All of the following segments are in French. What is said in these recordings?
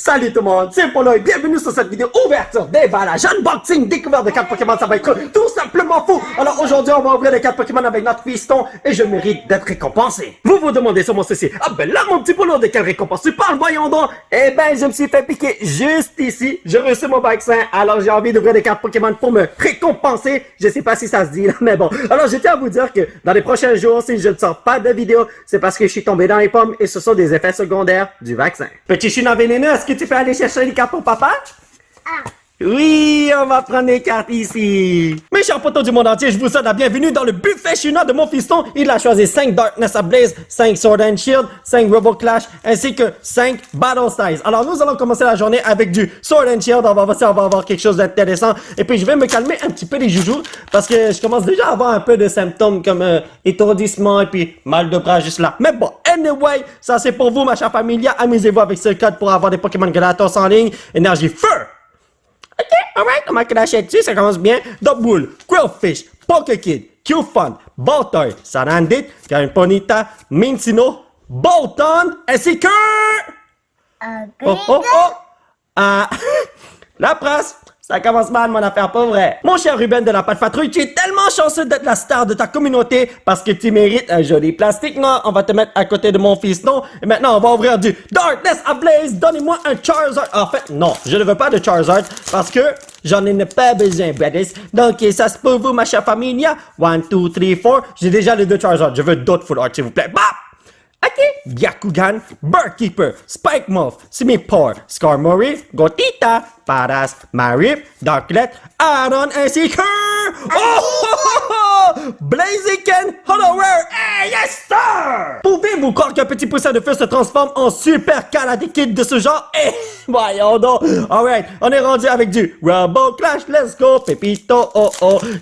Salut tout le monde, c'est Polo et bienvenue sur cette vidéo ouverture, déballage, unboxing, découverte de cartes Pokémon, ça va être tout simplement fou. Alors aujourd'hui on va ouvrir les cartes Pokémon avec notre piston et je mérite d'être récompensé. Vous vous demandez sur mon CC, ah ben là mon petit Polo, de quelle récompense tu parles, voyons donc. Eh ben je me suis fait piquer juste ici, j'ai reçu mon vaccin, alors j'ai envie d'ouvrir des cartes Pokémon pour me récompenser. Je sais pas si ça se dit là, mais bon. Alors je tiens à vous dire que dans les prochains jours, si je ne sors pas de vidéo, c'est parce que je suis tombé dans les pommes et ce sont des effets secondaires du vaccin. Petit chien vénéneux, est-ce que tu peux aller chercher les cartes pour papa? Ah. Oui, on va prendre les cartes ici. Mes chers potos du monde entier, je vous souhaite la bienvenue dans le buffet chinois de mon fiston. Il a choisi 5 Darkness Ablaze, 5 Sword and Shield, 5 Robo Clash, ainsi que 5 Battle Styles. Alors nous allons commencer la journée avec du Sword and Shield. On va voir si on va avoir quelque chose d'intéressant. Et puis je vais me calmer un petit peu les joujoux, parce que je commence déjà à avoir un peu de symptômes comme étourdissement et puis mal de bras juste là. Mais bon, anyway, ça c'est pour vous ma chère familia. Amusez-vous avec ce code pour avoir des Pokémon gratos en ligne. Énergie feu! Ok, alright, on m'a craché dessus, ça commence bien. Double, Quillfish, Pokekid, Q-Fun, Baltoy, Sarandit, Ponyta, Mincino, Bolton, ainsi que... La presse, ça commence mal mon affaire, pas vrai. Mon cher Ruben de la Patte Patrouille, tu es tellement chanceux d'être la star de ta communauté parce que tu mérites un joli plastique. Non, on va te mettre à côté de mon fiston. Et maintenant, on va ouvrir du Darkness Ablaze. Donnez-moi un Charizard. En fait, non, je ne veux pas de Charizard parce que j'en ai pas besoin, brothers. Donc, ça c'est pour vous, ma chère famille. 1, 2, 3, 4. J'ai déjà les 2 Charizard. Je veux d'autres full art, s'il vous plaît. Bap! Ok, Byakugan, Birdkeeper, Spike Moth, Simipour, Skarmory, Gotita, Paras, Marip, Darklet, Aaron ainsi que... Blaziken, Holloware, hey, yes sir! Pouvez-vous croire qu'un petit poussin de feu se transforme en super Kaladekid de ce genre? Eh, voyons donc! Alright, on est rendu avec du Robo Clash, let's go, Pépito,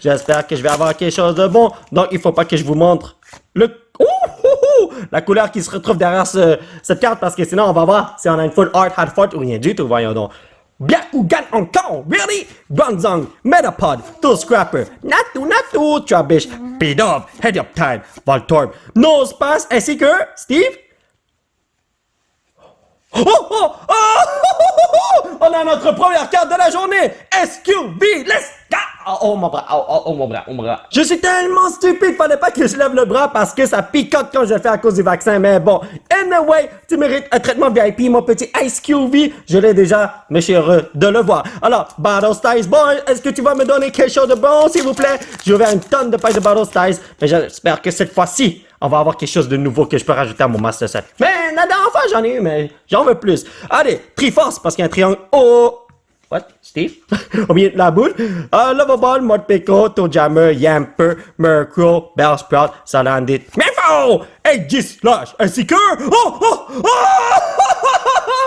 J'espère que je vais avoir quelque chose de bon, donc il faut pas que je vous montre la couleur qui se retrouve derrière cette carte parce que sinon on va voir si on a une full art, hard fort ou rien du tout, voyons donc. Byakugan encore, really? Bronzong, Metapod, Tool Scrapper, Natu, Trubbish, Pidove, Helioptile, Voltorb, Nosepass ainsi que Steve? On a notre première carte de la journée! SQV, let's go! Oh mon bras, mon bras. Je suis tellement stupide, fallait pas que je lève le bras parce que ça picote quand je le fais à cause du vaccin, mais bon. Anyway, tu mérites un traitement VIP, mon petit SQV. Je l'ai déjà, mais je suis heureux de le voir. Alors, Battle Styles Boy, est-ce que tu vas me donner quelque chose de bon, s'il vous plaît? J'ai ouvert une tonne de pailles de Battle Styles, mais j'espère que cette fois-ci, on va avoir quelque chose de nouveau que je peux rajouter à mon Master Set. Mais la dernière fois, j'en ai eu, mais j'en veux plus. Allez, Triforce, parce qu'il y a un triangle. What? Steve? Au milieu de la boule. Lovable, Modpico, Toadjammer, Yamper, Murkrow, Bellsprout, Salandit, Mefo! Aegislash, ainsi que...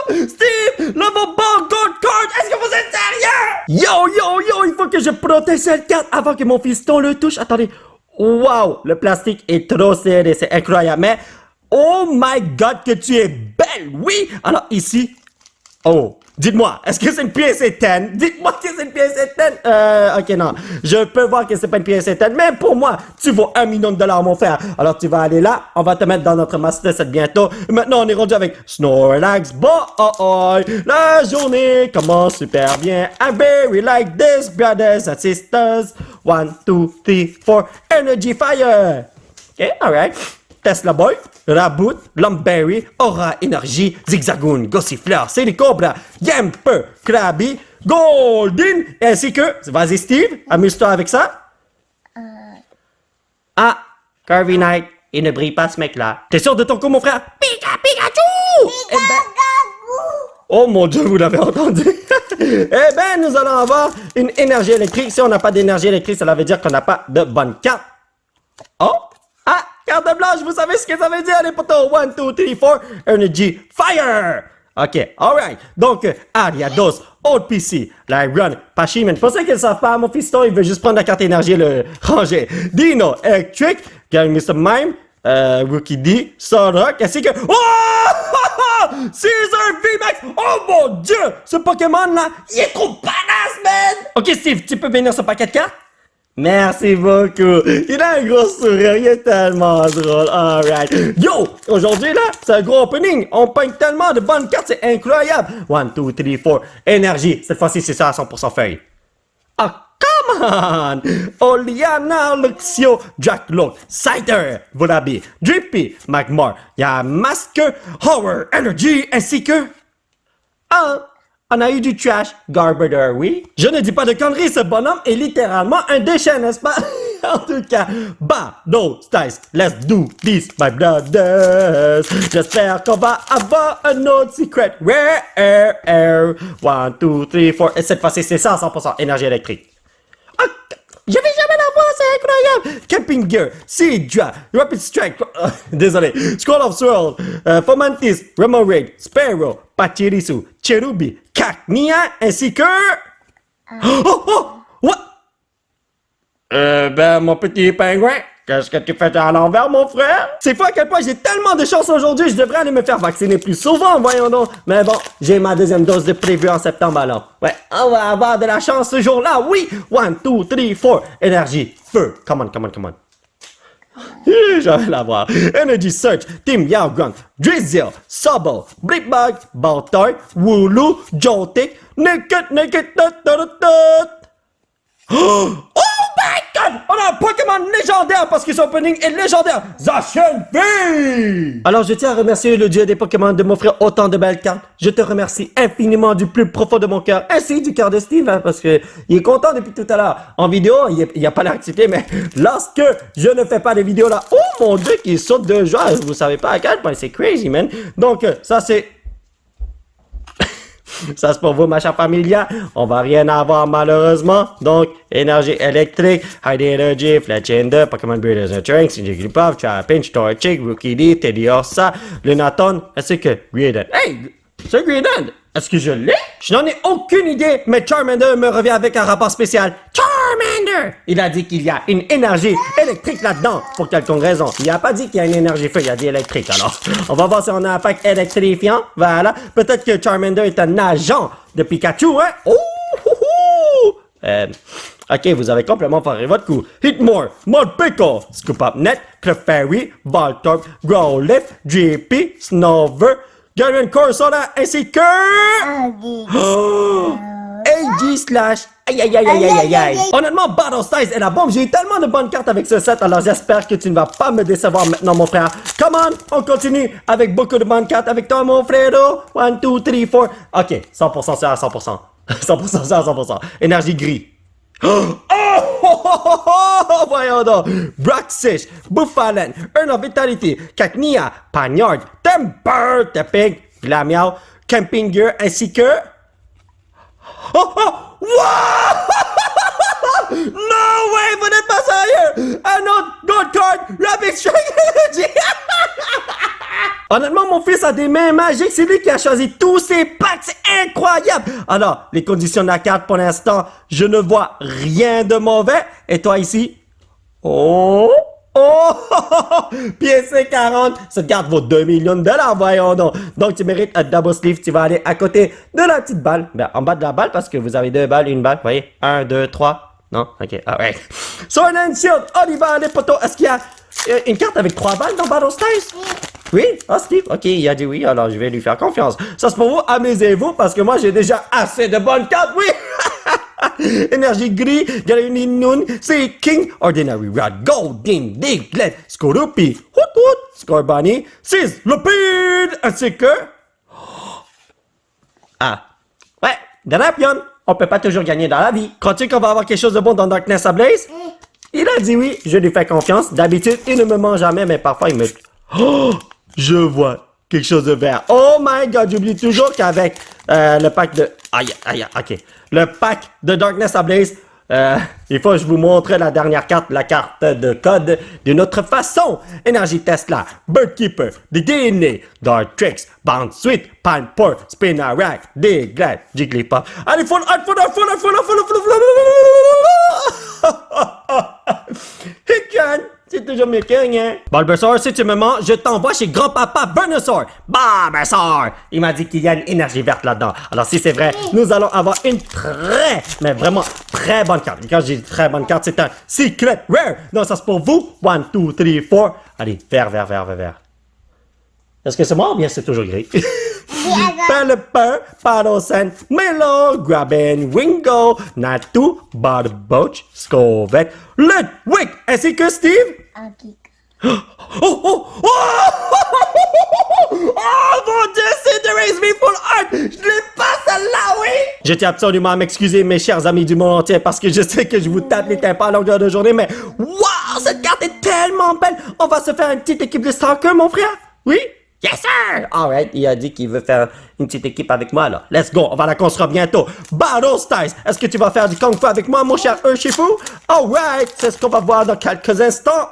Steve! Lovable, Gold Card! Est-ce que vous êtes sérieux? Yo! Il faut que je protège cette carte avant que mon fiston le touche. Attendez. Wow! Le plastique est trop serré, c'est incroyable. Mais, oh my god, que tu es belle! Oui! Alors, ici... dites-moi, est-ce que c'est une pièce éteinte? Dites-moi que c'est une pièce éteinte. Ok, non. Je peux voir que c'est pas une pièce éteinte, mais pour moi, tu vaux $1 million, mon frère. Alors, tu vas aller là, on va te mettre dans notre Master Set bientôt. Maintenant, on est rendu avec Snorlax. La journée commence super bien. I very like this, brothers and sisters. 1, 2, 3, 4. Energy Fire. Ok, alright. Tesla Boy, Raboot, Lumberry, Aura Énergie, Zigzagoon, Gossifleur, Silicobra, Yamper, Krabby, Golden, ainsi que, vas-y Steve, amuse-toi avec ça. Kirby Knight, il ne brille pas ce mec-là. T'es sûr de ton coup mon frère? Pikachu! Oh mon dieu, vous l'avez entendu. Nous allons avoir une énergie électrique. Si on n'a pas d'énergie électrique, cela veut dire qu'on n'a pas de bonne carte. Carte blanche, vous savez ce que ça veut dire, les potos? 1, 2, 3, 4, Energy Fire! Ok, alright. Donc, Ariados, Old PC, Lyron, Pachimon. Pour ceux qui ne savent pas, mon fiston, il veut juste prendre la carte énergie et le ranger. Dino, Electric, Gang Mr. Mime, Rookie D, Sorok, ainsi que... Caesar VMAX! Oh mon dieu! Ce Pokémon-là, il est trop badass, man! Ok, Steve, tu peux venir ce paquet de cartes? Merci beaucoup. Il a un gros sourire, il est tellement drôle. Alright. Yo, aujourd'hui là, c'est un gros opening. On pogne tellement de bonnes cartes, c'est incroyable. 1, 2, 3, 4. Énergie. Cette fois-ci, c'est ça à 100% feuille. Ah, come on! Oliana, Luxio, Jack Look, Cider, Volabi, Drippy, Magmar, il y a Masque, Horror, Energy, ainsi que... Ah, on a eu du trash, Garbeder, oui. Je ne dis pas de conneries, ce bonhomme est littéralement un déchet, n'est-ce pas? En tout cas, bah, no, Stice, let's do this, my brothers. J'espère qu'on va avoir un autre secret. Rare, 1, 2, 3, 4. Et cette fois-ci, c'est ça, 100% énergie électrique. Ah, je vais jamais l'avoir, c'est incroyable! Camping Gear, Seedra, Rapid Strike, désolé, Scroll of Swirl, Fomantis, Remoraid, Sparrow, Pachirisu, Cherubi, Cacnea, ainsi que... Oh! What? Mon petit pingouin, qu'est-ce que tu fais à l'envers, mon frère? C'est fou à quel point j'ai tellement de chance aujourd'hui, je devrais aller me faire vacciner plus souvent, voyons donc. Mais bon, j'ai ma deuxième dose de prévue en septembre alors. Ouais, on va avoir de la chance ce jour-là, oui! 1, 2, 3, 4, énergie, feu, come on. Je vais l'avoir. Energy Search, Team Yaogron, Drizzle, Sobble, Blipbug, Baltoy, Wooloo, Joltik, Naked, Oh my god! On a un Pokémon légendaire parce que son opening est légendaire! Zacian V! Alors je tiens à remercier le dieu des Pokémon de m'offrir autant de belles cartes. Je te remercie infiniment du plus profond de mon cœur, ainsi du cœur de Steve, hein, parce que il est content depuis tout à l'heure. En vidéo, il a pas l'air excité, mais lorsque je ne fais pas de vidéo là, oh mon dieu, qu'il saute de joie! Vous savez pas à quel point c'est crazy, man. Donc ça c'est... Ça c'est pour vous, ma chère familia. On va rien avoir malheureusement. Donc, énergie électrique, High Energy, Fletchinder, Pokémon Breeders Nurturing, Jigglypuff, Trapinch, Torchic, Rookidee, Teddiursa, Lunaton, ainsi que Greedent. Hey! C'est Greedent! Est-ce que je l'ai? Je n'en ai aucune idée, mais Charmander me revient avec un rapport spécial. Charmander! Il a dit qu'il y a une énergie électrique là-dedans, pour quelconque raison. Il n'a pas dit qu'il y a une énergie feu, il a dit électrique, alors. On va voir si on a un pack électrifiant, voilà. Peut-être que Charmander est un agent de Pikachu, hein? Ok, vous avez complètement foiré votre coup. Hitmore, Molpico, Scoop Up Net, Clefairy, Voltorb, Growlithe, JP, Snover, Garen Corsola, ainsi que... AG/... Aïe. Honnêtement, Battle Styles est la bombe. J'ai eu tellement de bonnes cartes avec ce set, alors j'espère que tu ne vas pas me décevoir maintenant, mon frère. Come on, on continue avec beaucoup de bonnes cartes avec toi, mon frère. 1, 2, 3, 4. Ok, 100% c'est à 100%. 100% c'est à 100%. Énergie gris. Voyons donc. Broxfish, Buffalen, Urn of Vitality, Cacnea, Panyard, Temper, Tapping, Glamiao, Camping Gear, ainsi que... No way, vous n'êtes pas sérieux! Un autre Gold Card, Rapid Strike Energy! Honnêtement, mon fils a des mains magiques, c'est lui qui a choisi tous ces packs, c'est incroyable! Alors, les conditions de la carte pour l'instant, je ne vois rien de mauvais. Et toi ici? Oh! PSC 40, cette carte vaut 2 millions de dollars, voyons donc. Donc tu mérites un double sleeve, tu vas aller à côté de la petite balle. Ben, en bas de la balle parce que vous avez 2 balles, une balle, vous voyez? 1, 2, 3. Non? Ok, alright. Sword and Shield, on y va, les potos. Est-ce qu'il y a une carte avec 3 balles dans Battle Styles? Oui? Ah, Steve? Ok, il a dit oui, alors je vais lui faire confiance. Ça c'est pour vous, amusez-vous, parce que moi j'ai déjà assez de bonnes cartes, oui! Énergie gris, Galini Noon, c'est King, Ordinary Rod, Golding, Diglett, Skorupi, Hoot, Scorbunny, Sizz, Lupide, ainsi que... Ah. Ouais, Drapion, on peut pas toujours gagner dans la vie. Crois-tu qu'on va avoir quelque chose de bon dans Darkness Ablaze? Il a dit oui, je lui fais confiance. D'habitude, il ne me ment jamais, mais parfois il me... Oh, je vois quelque chose de vert. Oh my god, j'oublie toujours qu'avec le pack de... Aïe, ok. Le pack de Darkness Ablaze, il faut que je vous montre la dernière carte, la carte de code d'une autre façon. Énergie Tesla, Birdkeeper, DNA, Dartrix, Bounce Sweet, Panpour, Spinarak, Diglett, Jigglypuff. Allez, full. Hitgun, C'est toujours mieux que rien. Bulbasaur, si tu me mens, je t'envoie chez grand-papa Venusaur. Bulbasaur! Il m'a dit qu'il y a une énergie verte là-dedans. Alors si c'est vrai, nous allons avoir une très, mais vraiment très bonne carte. Et quand je dis très bonne carte, c'est un Secret Rare. Donc ça c'est pour vous. 1, 2, 3, 4. Allez, vert. Est-ce que c'est moi ou bien c'est toujours gris? Pelipper, Paddleson, Milo, Graben, Wingo, Natu, Barboach, Scovet, Ludwig, ainsi que Steve. Oh, mon Dieu, c'est de Raise Me Full Art! Je l'ai pas celle-là, oui! Je tiens absolument à m'excuser, mes chers amis du monde entier, parce que je sais que je vous tape les tympans à longueur de journée, mais wow, cette carte est tellement belle! On va se faire une petite équipe de stalkers, mon frère? Oui? Yes, sir! Alright, il a dit qu'il veut faire une petite équipe avec moi, là. Let's go, on va la construire bientôt. Battle Styles, est-ce que tu vas faire du Kung Fu avec moi, mon cher Urshifu? Alright, c'est ce qu'on va voir dans quelques instants.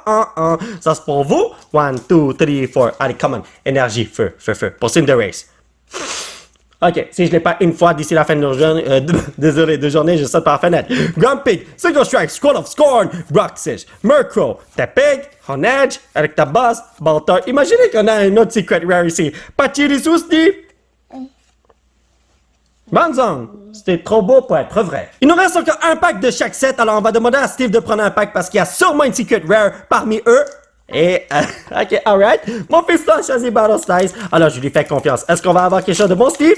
Ça, c'est pour vous. 1, 2, 3, 4. Allez, come on. Énergie, feu. Pour Cinderace. Ok, si je l'ai pas une fois d'ici la fin de journée, désolé, de journée, je saute par la fenêtre. Grumpig, Single Strike, Squall of Scorn, Roxas, Murkrow, Tepig, Honedge, avec ta boss, Baltar. Imaginez qu'on a un autre Secret Rare ici. Pachirisu, Steve? Banzong, c'était trop beau pour être vrai. Il nous reste encore un pack de chaque set, alors on va demander à Steve de prendre un pack parce qu'il y a sûrement une Secret Rare parmi eux. Et, ok, alright. Mon fils a choisi Battle Styles, alors je lui fais confiance. Est-ce qu'on va avoir quelque chose de bon, Steve?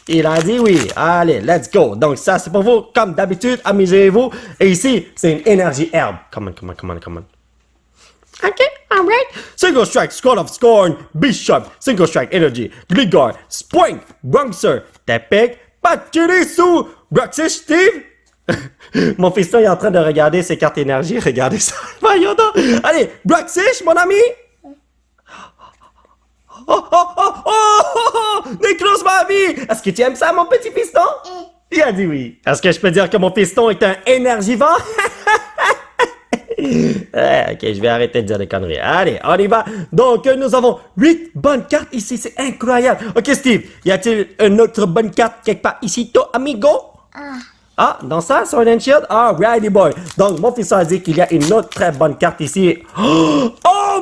Il a dit oui. Allez, let's go. Donc ça, c'est pour vous. Comme d'habitude, amusez-vous. Et ici, c'est une énergie herbe. Come on. Ok, alright. Single Strike, Scroll of Scorn, Bishop, Single Strike Energy, Gligar, Spoink, Bronxer, Tepig, Pachirisu, Roxas, Steve. Mon fiston est en train de regarder ses cartes énergie. Regardez ça. Voyons donc. Allez, Broxish, mon ami. Nécrose ma vie. Est-ce que tu aimes ça, mon petit fiston? Il a dit oui. Est-ce que je peux dire que mon fiston est un énergivore? Ok, je vais arrêter de dire des conneries. Allez, on y va. Donc, nous avons 8 bonnes cartes ici. C'est incroyable. Ok, Steve, y a-t-il une autre bonne carte quelque part ici, toi, amigo? Ah, dans ça, Sword and Shield? Ah, Righty Boy. Donc, mon fils a dit qu'il y a une autre très bonne carte ici. Oh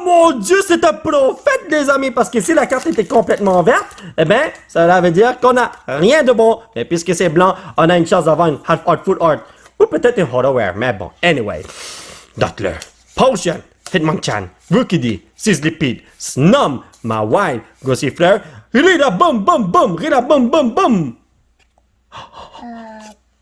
mon Dieu, c'est un prophète, les amis, parce que si la carte était complètement verte, eh bien, cela veut dire qu'on n'a rien de bon. Mais puisque c'est blanc, on a une chance d'avoir une Half Art, Full Art, ou peut-être une Hollow-Rare, mais bon, anyway. Dottler, Potion, Hitmonchan, Rookidee, Sizzlipede, Snom, Mawile, Gossifleur, Rida Boom Boom Boom, Rida Boom Boom Boom.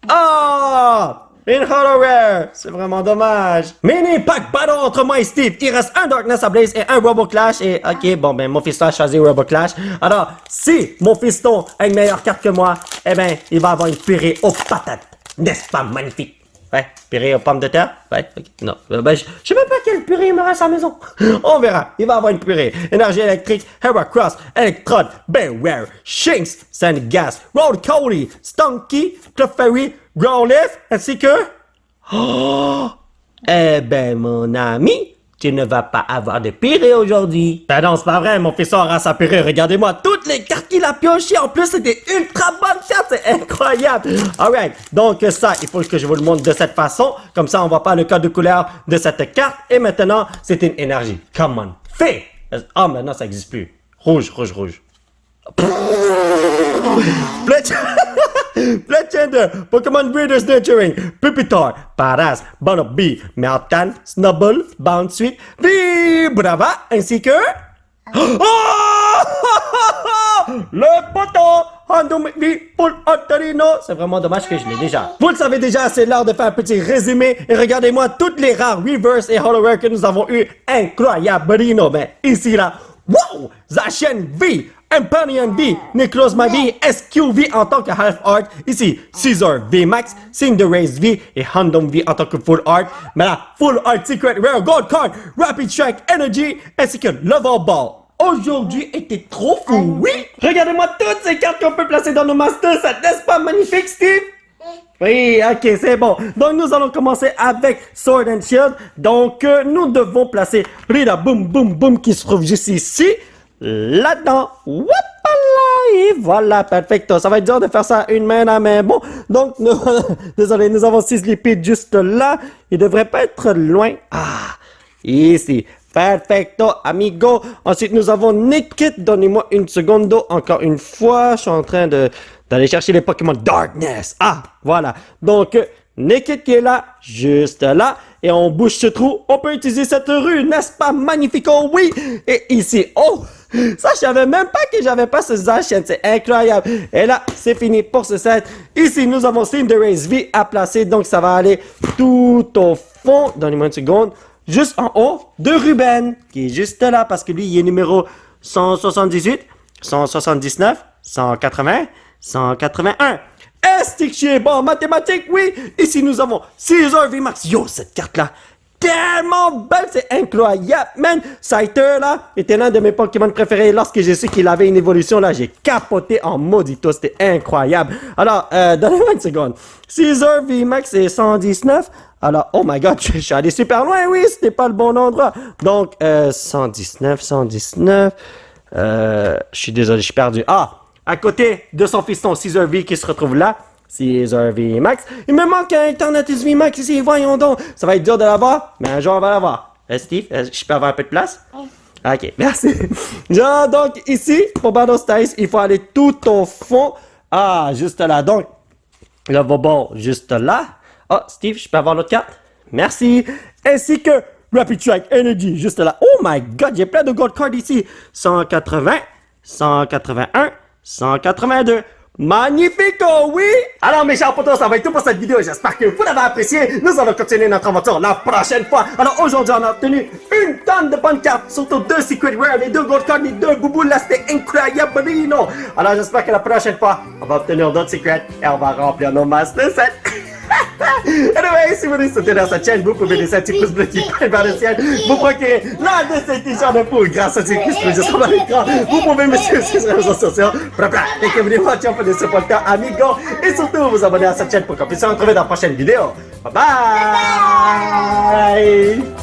Ah! Une Hollow Rare! C'est vraiment dommage. Mini Pack Battle entre moi et Steve. Il reste un Darkness Ablaze et un Robo Clash. Et ok, bon, ben, mon fiston a choisi Robo Clash. Alors, si mon fiston a une meilleure carte que moi, eh ben, il va avoir une purée aux patates. N'est-ce pas magnifique? Ouais, purée aux pommes de terre? Ouais, ok. Non, ben, je sais même pas quelle purée il me reste à la maison. On verra. Il va avoir une purée. Énergie électrique, Heracross, Electrode, Beware, Shinx, Sandygast, Road Cody, Stunky, Clefairy, Growlithe, ainsi que... Oh! Eh ben, mon ami, tu ne vas pas avoir de purée aujourd'hui. Ben non, c'est pas vrai, mon fils aura sa purée. Regardez-moi, toutes les cartes qu'il a piochées. En plus, c'est des ultra bonnes cartes. C'est incroyable. Alright, donc ça, il faut que je vous le montre de cette façon. Comme ça, on voit pas le code de couleur de cette carte. Et maintenant, c'est une énergie. Come on. Fais! Ah, maintenant, ça n'existe plus. Rouge. Fletchender, Pokémon Breeders Nurturing, Pupitar, Paras, Bunnelby, Meltan, Snubble, Bounsweet, Vibrava, ainsi que... Oh! Le poteau Handoumi pour Ottorino. C'est vraiment dommage que je l'ai déjà. Vous le savez déjà, c'est l'heure de faire un petit résumé. Et regardez-moi toutes les rares Reverse et Hollow Rare que nous avons eu. Incroyable, Brino. Mais ici, là, wow! Zacian V, Empyrean V, Necrozma V, SQV en tant que Half Art. Ici, Caesar V Max, Cinderace V et Handom V en tant que Full Art. Mais là, Full Art Secret Rare Gold Card, Rapid Strike Energy, ainsi que Love Ball. Aujourd'hui était trop fou, oui! Regardez-moi toutes ces cartes qu'on peut placer dans nos Masters, ça n'est-ce pas magnifique, Steve? Oui, ok, c'est bon. Donc, nous allons commencer avec Sword and Shield. Donc, nous devons placer Rida Boom Boom Boom qui se trouve juste ici. Là-dedans. Whoopala! Et voilà, perfecto. Ça va être dur de faire ça à une main, là, mais bon. Donc, désolé, nous avons Sizzlipede juste là. Il devrait pas être loin. Ah! Ici. Perfecto, amigo. Ensuite, nous avons Nickit. Donnez-moi une seconde. Encore une fois, je suis en train d'aller chercher les Pokémon Darkness. Ah, voilà. Donc, Nickit qui est là, juste là. Et on bouche ce trou. On peut utiliser cette rue, n'est-ce pas? Magnifico, oui. Et ici, oh, ça, je savais même pas que j'avais pas ce Zacian. C'est incroyable. Et là, c'est fini pour ce set. Ici, nous avons Cinderace V à placer. Donc, ça va aller tout au fond. Donnez-moi une seconde. Juste en haut de Ruben, qui est juste là, parce que lui, il est numéro 178, 179, 180, 181. Est-ce que je suis bon en mathématiques? Oui! Ici, nous avons Caesar VMAX. Yo, cette carte-là, tellement belle, c'est incroyable, man! Scyther, là, était l'un de mes Pokémon préférés. Lorsque j'ai su qu'il avait une évolution, là, j'ai capoté en maudito. C'était incroyable. Alors, donnez-moi une seconde. Caesar VMAX est 119. Alors, oh my god, je suis allé super loin, oui, c'était pas le bon endroit. Donc, 119. Je suis désolé, je suis perdu. Ah, à côté de son fiston Caesar V qui se retrouve là, Caesar V Max. Il me manque un Eternatus V Max ici, voyons donc. Ça va être dur de l'avoir, mais un jour on va l'avoir. Steve, je peux avoir un peu de place? Ok, merci. Genre, donc, ici, pour Battle Styles, il faut aller tout au fond. Ah, juste là. Donc, le Bobo, juste là. Oh, Steve, je peux avoir l'autre carte? Merci. Ainsi que Rapid Strike Energy, juste là. Oh my god, j'ai plein de gold cards ici. 180, 181, 182. Magnifico, oui! Alors mes chers potos, ça va être tout pour cette vidéo. J'espère que vous l'avez apprécié. Nous allons continuer notre aventure la prochaine fois. Alors aujourd'hui, on a obtenu une tonne de bonnes cartes. Surtout 2 Secret Rare, les 2 Gold Cards, les 2 Boubou. Là, c'était incroyable. Alors j'espère que la prochaine fois, on va obtenir d'autres secrets et on va remplir nos masses de 7. Anyway, si vous voulez soutenir cette chaîne, vous pouvez laisser un petit pouce bleu qui pointe vers le ciel. Vous procurez l'un de ces t-shirts de fou grâce à ces pouces bleus sur l'écran. Vous pouvez me suivre sur les réseaux sociaux. Dès que vous voulez voir, pour des supporters amigos. Et surtout, vous abonner à cette chaîne pour qu'on puisse se retrouver dans la prochaine vidéo. Bye bye!